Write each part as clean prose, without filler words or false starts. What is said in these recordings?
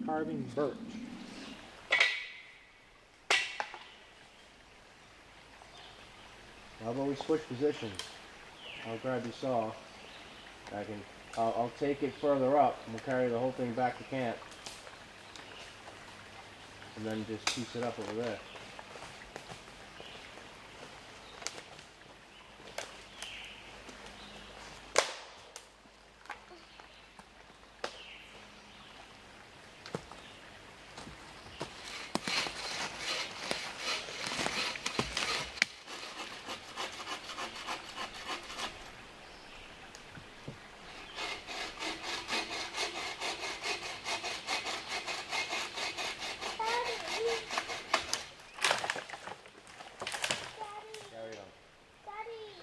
Carving birch. How about we switch positions? I'll grab your saw. I'll take it further up and we'll carry the whole thing back to camp. And then just piece it up over there.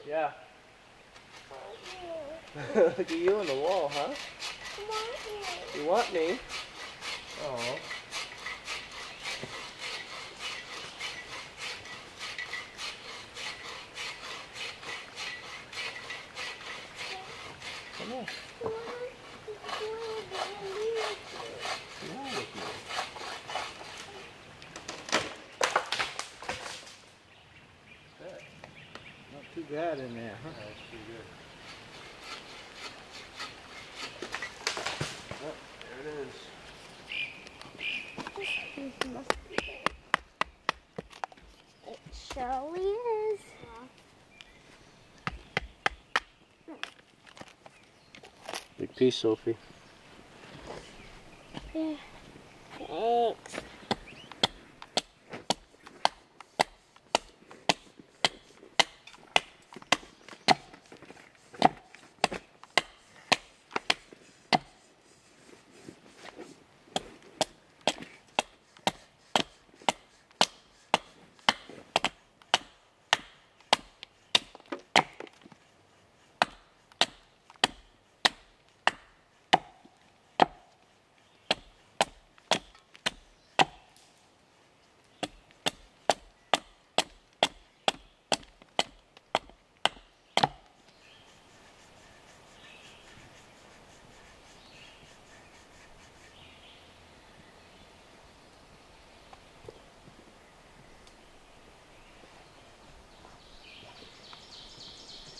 Yeah. Look at you on the wall, huh? You want me? Oh. Come here. Not too bad in there, huh? That's pretty good. Oh, there it is. It surely is. Big piece, Sophie. Yeah. Thanks.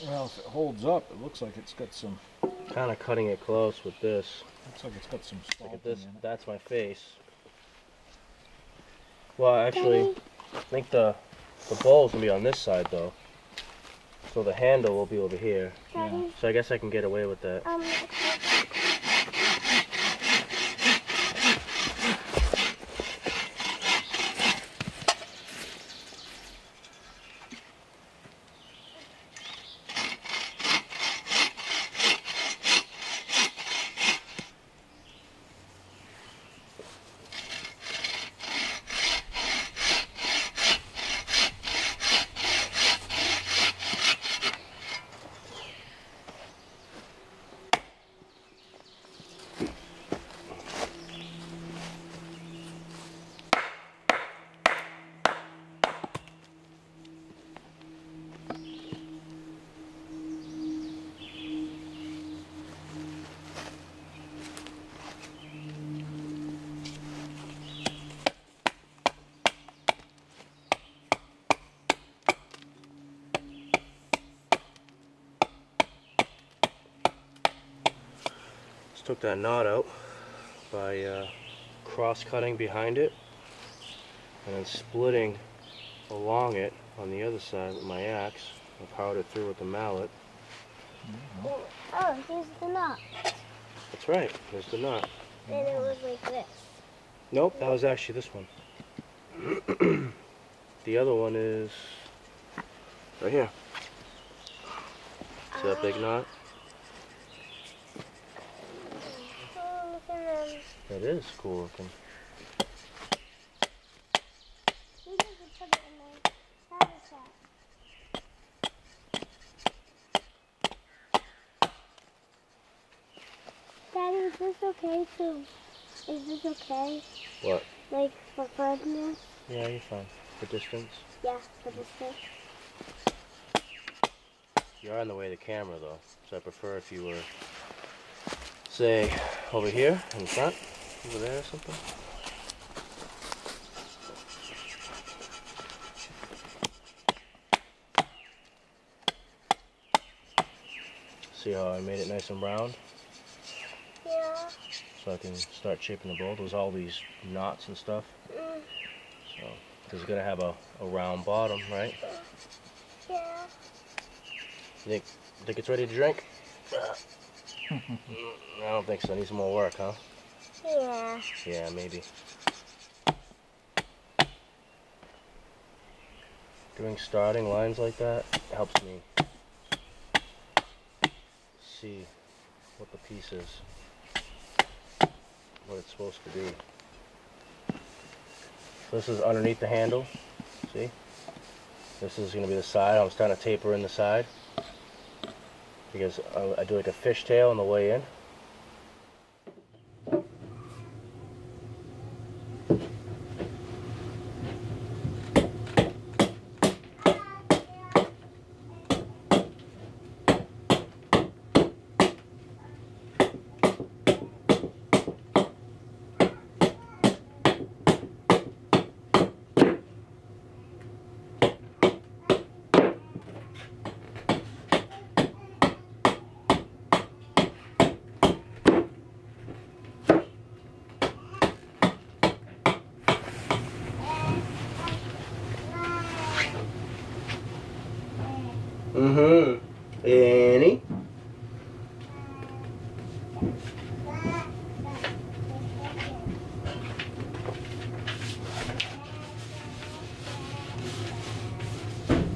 Well, if it holds up, it looks like it's got some. Kind of cutting it close with this. Looks like it's got some Look salt at this. in it. That's my face. Well, actually, I think the bowl's gonna be on this side though. So the handle will be over here. Daddy, So I guess I can get away with that. Took that knot out by cross-cutting behind it and then splitting along it on the other side with my axe. I powered it through with the mallet. oh, here's the knot. That's right, there's the knot. Then it was like this. Nope, that was actually this one. The other one is right here. See that big knot? Oh, look at them. That is cool looking. Maybe I can put it in my habitat. Daddy, is this okay too? Is this okay? What? Like for further? Yeah, you're fine. For distance? Yeah, for this thing. You're in the way of the camera though, so I prefer if you were, say, over here in front, over there or something. See how I made it nice and round? Yeah. So I can start shaping the bowl. There's all these knots and stuff. So, because it's gonna have a round bottom, right? Yeah. You think it's ready to drink? I don't think so. Needs some more work, huh? Yeah. Yeah, maybe. Doing starting lines like that helps me see what the piece is, what it's supposed to be. So this is underneath the handle, see? This is going to be the side. I was trying to taper in the side because I do like a fishtail on the way in. Annie?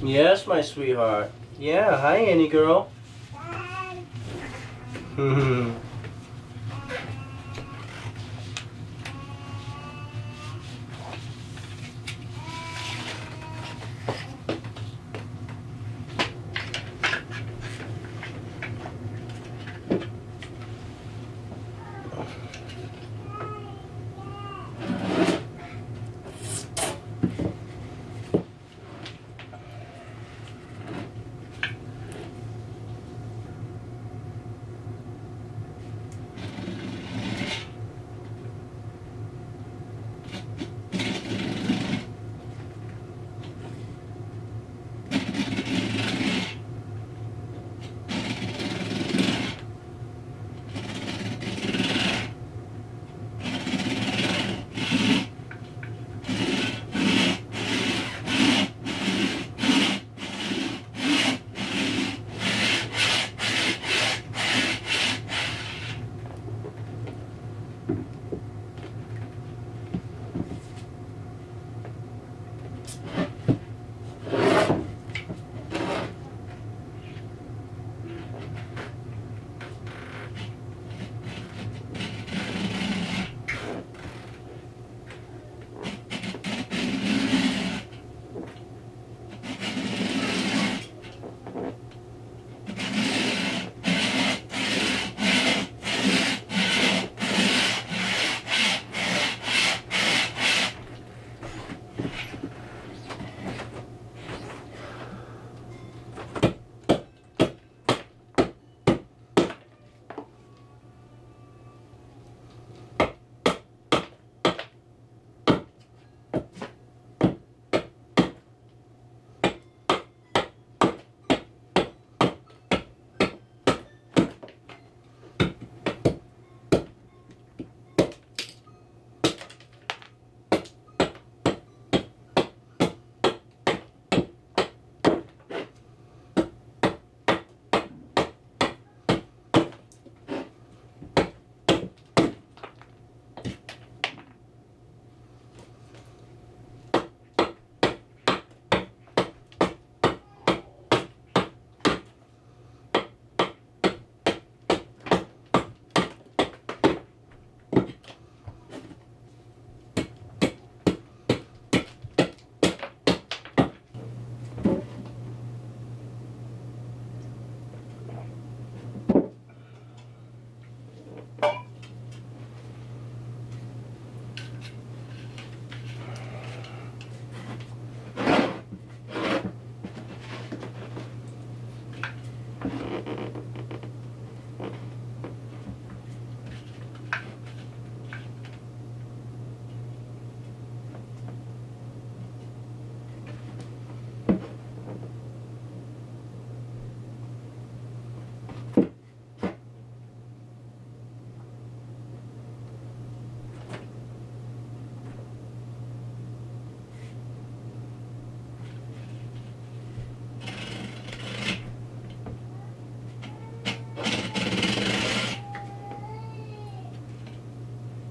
Yes, my sweetheart. Yeah, hi Annie girl.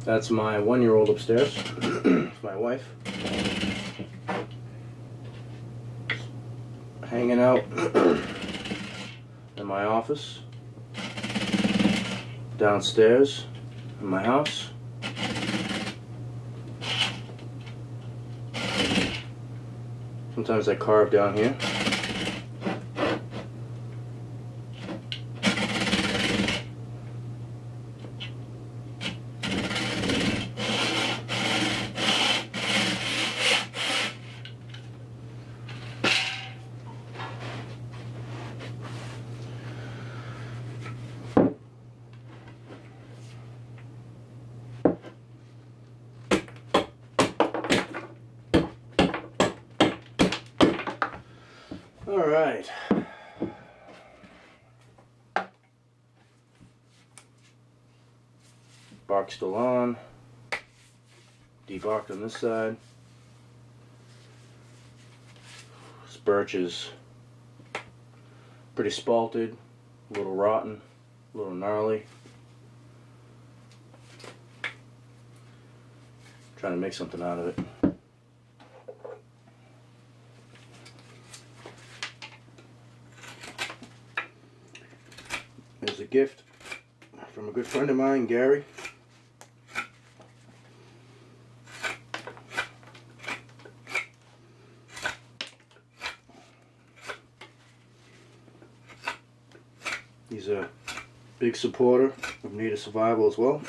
That's my 1-year-old upstairs. It's my wife. Hanging out in my office. Downstairs in my house. Sometimes I carve down here. All right. Bark still on. Debarked on this side. This birch is pretty spalted, a little rotten, a little gnarly. Trying to make something out of it. There's a gift from a good friend of mine, Gary. He's a big supporter of native survival as well.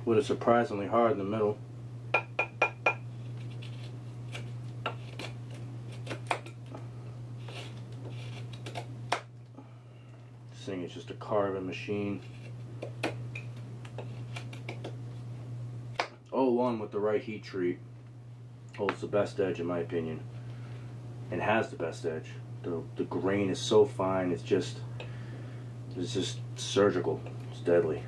But it's surprisingly hard in the middle. This thing is just a carving machine. O1 with the right heat treat holds the best edge in my opinion, and has the best edge. The grain is so fine, it's just surgical. It's deadly.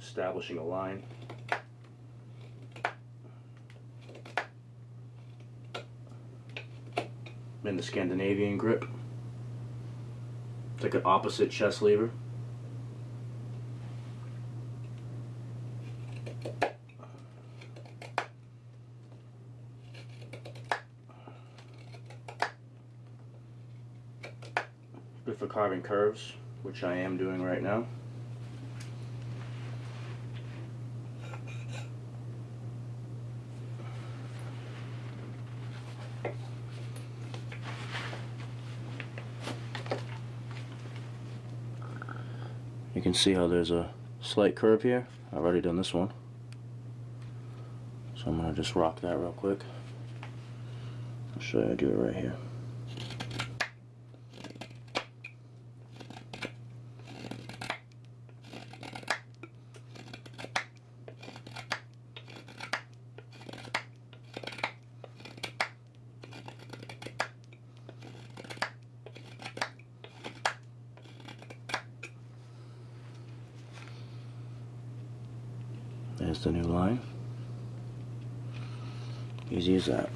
Establishing a line. In the Scandinavian grip. It's like an opposite chest lever. Good for carving curves, which I am doing right now. You can see how there's a slight curve here. I've already done this one. So I'm going to just rock that real quick. I'll show you how to do it right here. There's the new line. Easy as that.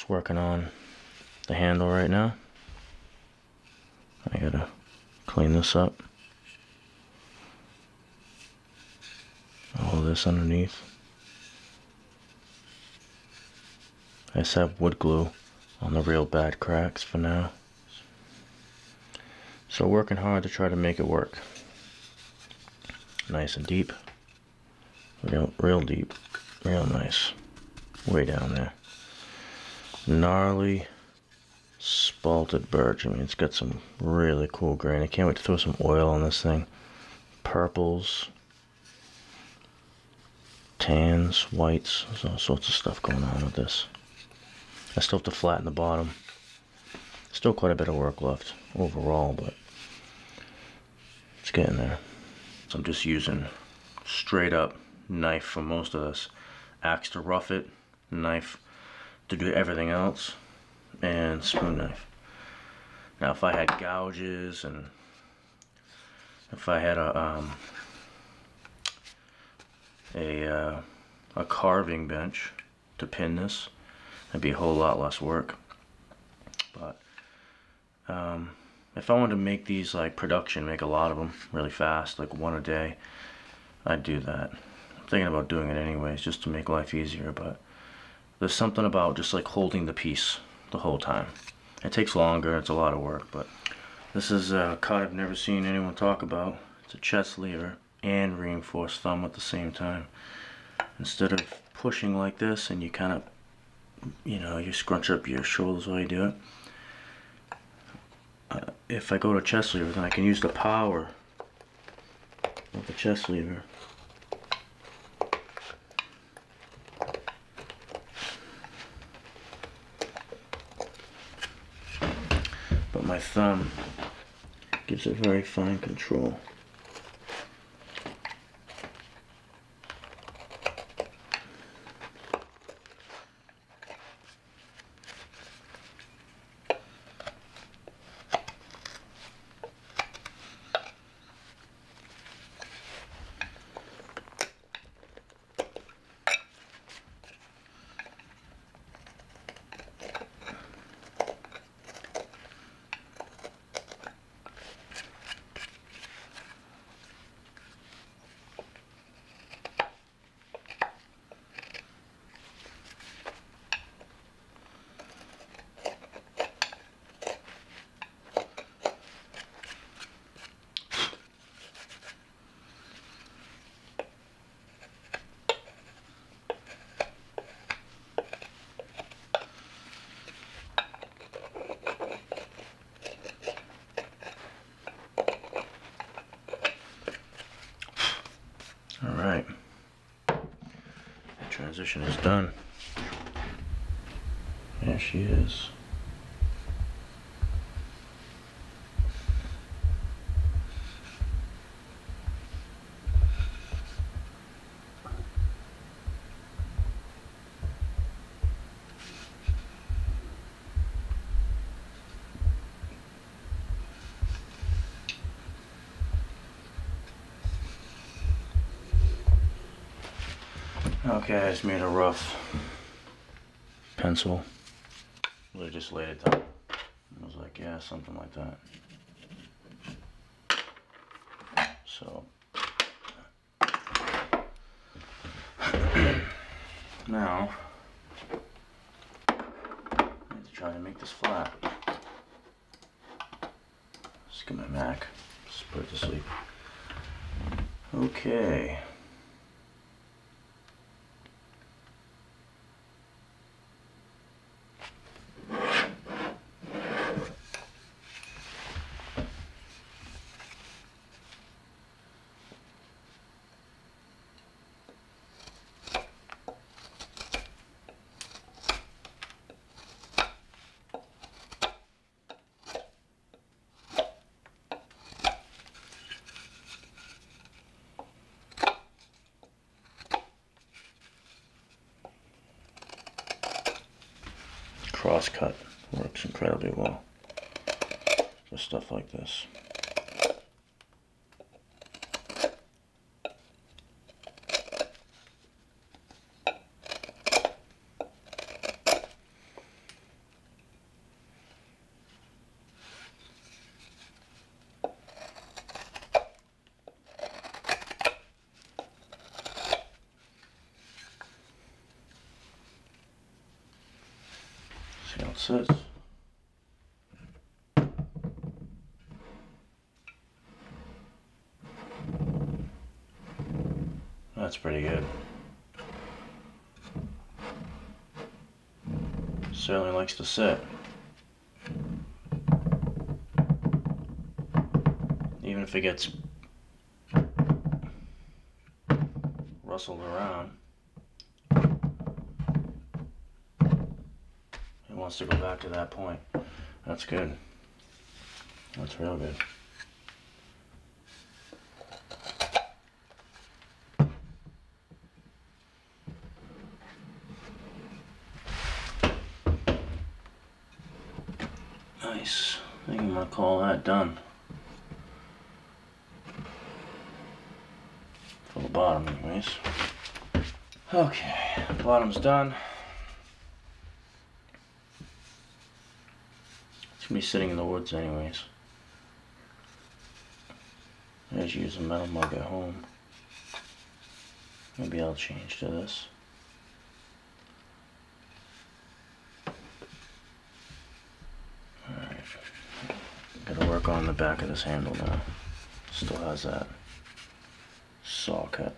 Just working on the handle right now. I gotta clean this up. All this underneath. I just have wood glue on the real bad cracks for now. So working hard to try to make it work. Nice and deep. Real deep. Real nice. Way down there. Gnarly spalted birch. I mean, it's got some really cool grain. I can't wait to throw some oil on this thing. Purples, tans, whites. There's all sorts of stuff going on with this. I still have to flatten the bottom. Still quite a bit of work left overall, but it's getting there. So I'm just using straight up knife for most of this. Axe to rough it, knife to do everything else, and spoon knife. Now if I had gouges and if I had a carving bench to pin this, it'd be a whole lot less work. But if I wanted to make these like production, make a lot of them really fast, like one a day, I'd do that. I'm thinking about doing it anyways, just to make life easier, but there's something about just like holding the piece the whole time. It takes longer, it's a lot of work, but this is a cut I've never seen anyone talk about. It's a chest lever and reinforced thumb at the same time. Instead of pushing like this and you kind of, you know, you scrunch up your shoulders while you do it. If I go to chest lever, then I can use the power of the chest lever. But my thumb gives it very fine control. Alright, the transition is done. There she is. Okay, I just made a rough pencil. I just laid it down. I was like, yeah, something like that. So now I need to try to make this flat. Just get my Mac, just put it to sleep. Okay. Cross-cut works incredibly well for stuff like this. sits. That's pretty good. Certainly likes to sit. Even if it gets rustled around, it wants to go back to that point. That's good. That's real good. Nice. I think I'm gonna call that done. For the bottom, anyways. Okay, bottom's done. It's gonna be sitting in the woods, anyways. I just use a metal mug at home. Maybe I'll change to this. Alright. Gotta work on the back of this handle now. Still has that saw cut.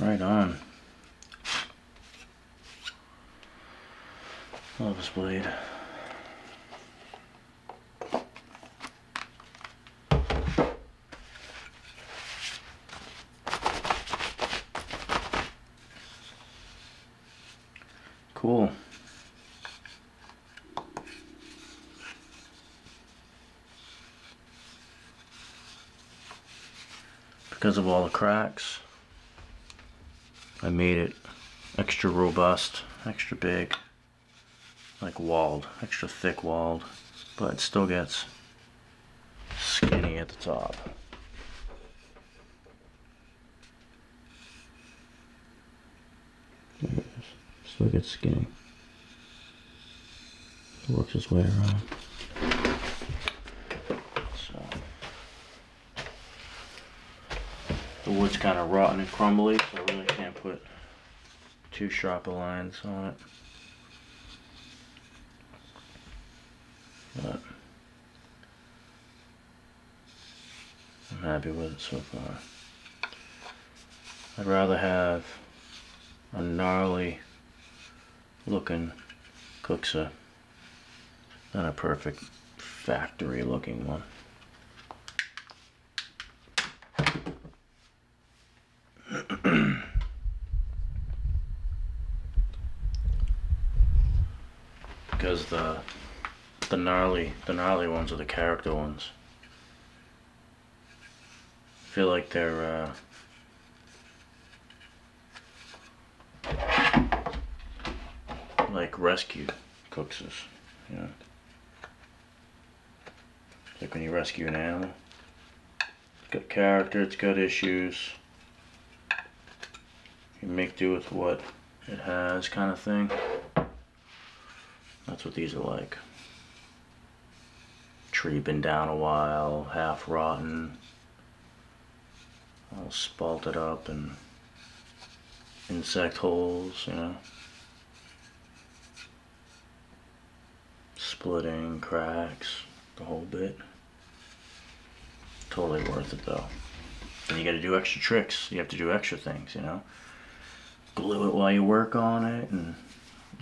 Right on. Love this blade. Cool. Because of all the cracks, I made it extra robust, extra big, like walled, extra thick walled, but it still gets skinny at the top. There it is. Still gets skinny. It works its way around. So the wood's kind of rotten and crumbly, so I really can't put too sharp of lines on it. But I'm happy with it so far. I'd rather have a gnarly looking Kuksa than a perfect factory looking one. Because the gnarly ones are the character ones. I feel like they're like rescue Kuksas, you know. Like when you rescue an animal. It's got character, it's got issues. You make do with what it has, kind of thing. That's what these are like. Tree been down a while, half rotten, all spalted up, and insect holes, you know. Splitting, cracks, the whole bit. Totally worth it though. And you gotta do extra tricks. You have to do extra things, you know. Glue it while you work on it and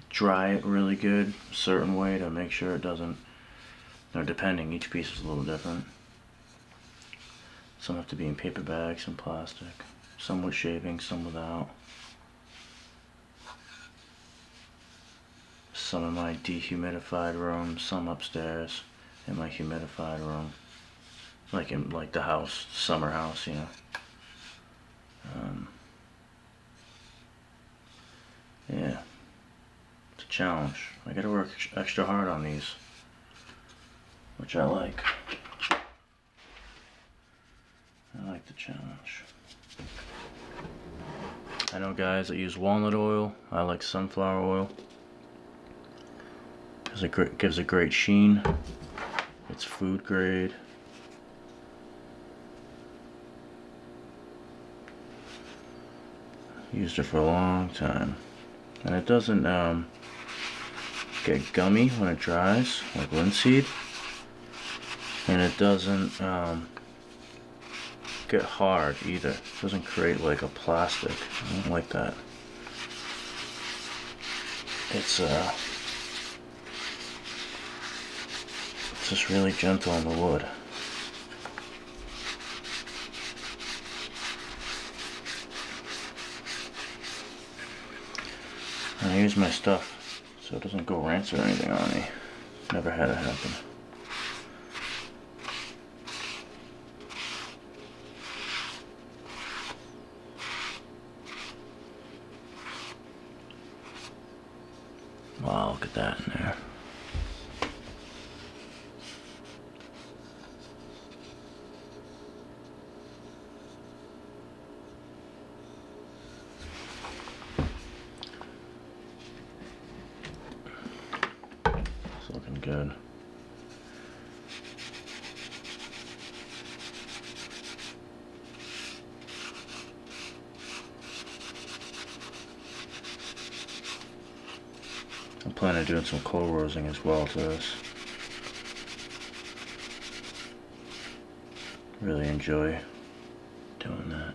dry it really good a certain way to make sure it doesn't, you know, depending, each piece is a little different. Some have to be in paper bags, some plastic, some with shaving, some without. Some in my dehumidified room, some upstairs in my humidified room. like in like the house, summer house, you know. Yeah, it's a challenge. I gotta work extra hard on these, which I like. I like the challenge. I know guys that use walnut oil. I like sunflower oil because it gives a great sheen. It's food grade. Used it for a long time. And it doesn't get gummy when it dries, like linseed. And it doesn't get hard either. It doesn't create like a plastic. I don't like that. It's just really gentle on the wood. I use my stuff so it doesn't go rancid or anything on me. Never had it happen. Wow, look at that in there. It's looking good. I'm planning on doing some coal roasting as well to this. Really enjoy doing that.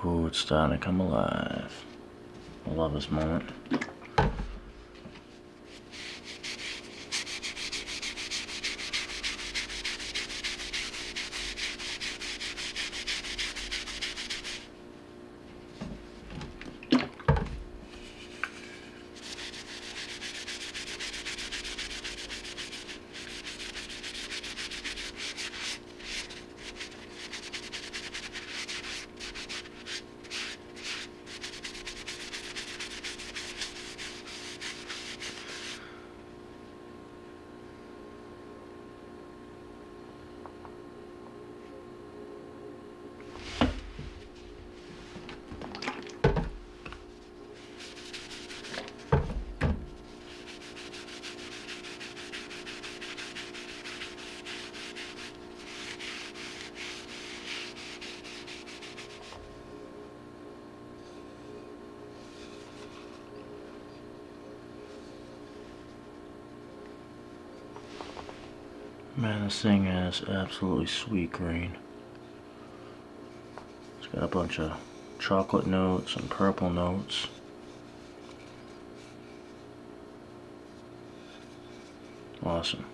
Ooh, it's starting to come alive. I love this moment. Man, this thing is absolutely sweet green. It's got a bunch of chocolate notes and purple notes. Awesome.